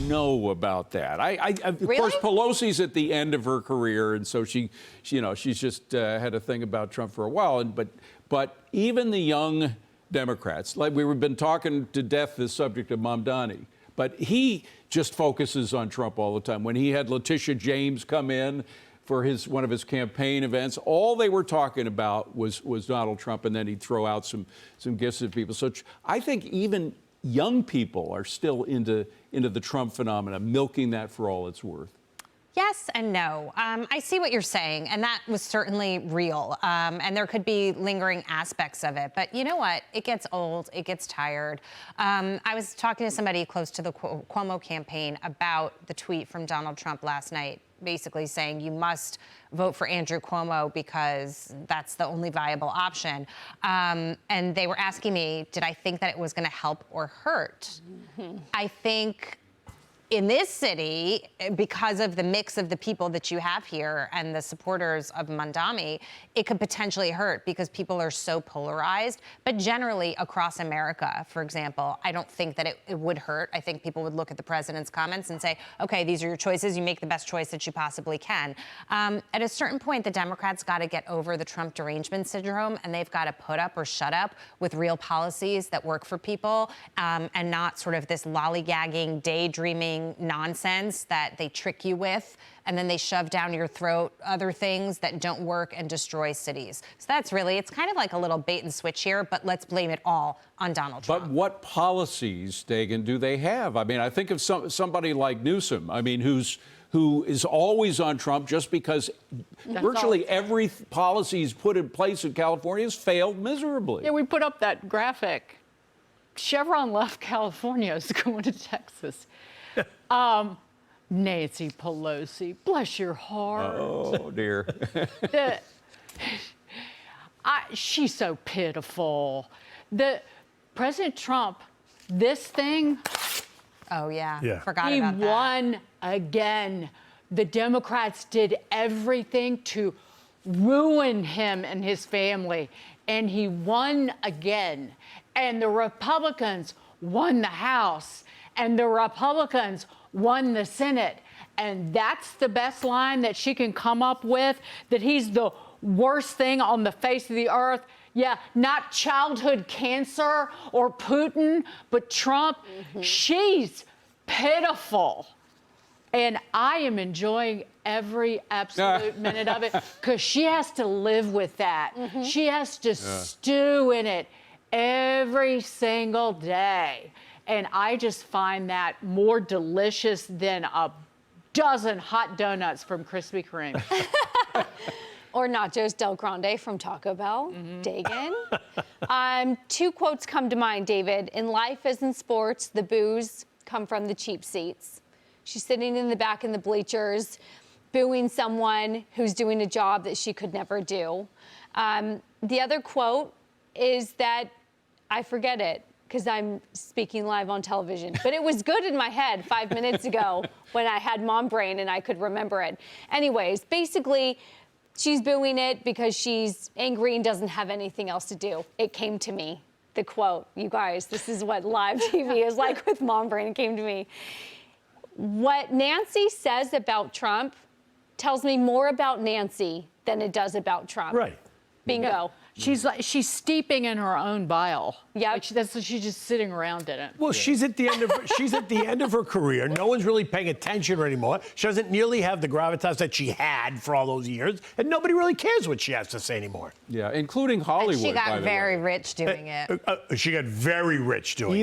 know about that. Of Really? course, Pelosi's at the end of her career, and so she's just had a thing about Trump for a while. But even the young Democrats, like we've been talking to death the subject of Mamdani, but he just focuses on Trump all the time. When he had Letitia James come in for one of his campaign events, all they were talking about was Donald Trump, and then he'd throw out some gifts at people. So I think even young people are still into the Trump phenomenon, milking that for all it's worth. Yes and no. I see what you're saying, and that was certainly real. And there could be lingering aspects of it. But you know what? It gets old. It gets tired. I was talking to somebody close to the Cuomo campaign about the tweet from Donald Trump last night, basically saying you must vote for Andrew Cuomo because that's the only viable option. And they were asking me, did I think that it was going to help or hurt? Mm-hmm. I think in this city, because of the mix of the people that you have here and the supporters of Mamdani, it could potentially hurt because people are so polarized. But generally, across America, for example, I don't think that it would hurt. I think people would look at the president's comments and say, okay, these are your choices. You make the best choice that you possibly can. At a certain point, the Democrats got to get over the Trump derangement syndrome, and they've got to put up or shut up with real policies that work for people, and not sort of this lollygagging, daydreaming nonsense that they trick you with, and then they shove down your throat other things that don't work and destroy cities. So that's really, it's kind of like a little bait and switch here, but let's blame it all on Donald Trump. But what policies, Dagan, do they have? I mean, I think of somebody like Newsom, I mean, who is always on Trump just because virtually every policy he's put in place in California has failed miserably. Yeah, we put up that graphic. Chevron left California, is going to Texas. Nancy Pelosi, bless your heart. Oh, dear. She's so pitiful. President Trump, this thing. Oh, yeah. Forgot about that. He won again. The Democrats did everything to ruin him and his family, and he won again. And the Republicans won the House, and the Republicans won the Senate. And that's the best line that she can come up with, that he's the worst thing on the face of the earth. Yeah, not childhood cancer or Putin, but Trump. Mm-hmm. She's pitiful. And I am enjoying every absolute minute of it, because she has to live with that. Mm-hmm. She has to stew in it every single day. And I just find that more delicious than a dozen hot donuts from Krispy Kreme. Or nachos Del Grande from Taco Bell. Dagan. Two quotes come to mind, David. In life as in sports, the boos come from the cheap seats. She's sitting in the back in the bleachers, booing someone who's doing a job that she could never do. The other quote is that, I forget it, because I'm speaking live on television. But it was good in my head 5 minutes ago when I had mom brain and I could remember it. Anyways, basically, she's booing it because she's angry and doesn't have anything else to do. It came to me, the quote. You guys, this is what live TV is like with mom brain. It came to me. What Nancy says about Trump tells me more about Nancy than it does about Trump. Right. Bingo. She's steeping in her own bile. Yeah, she's just sitting around in it. Well, she's at the end of her career. No one's really paying attention to her anymore. She doesn't nearly have the gravitas that she had for all those years, and nobody really cares what she has to say anymore. Yeah, including Hollywood. And she got by the very way. rich doing it. She got very rich doing it.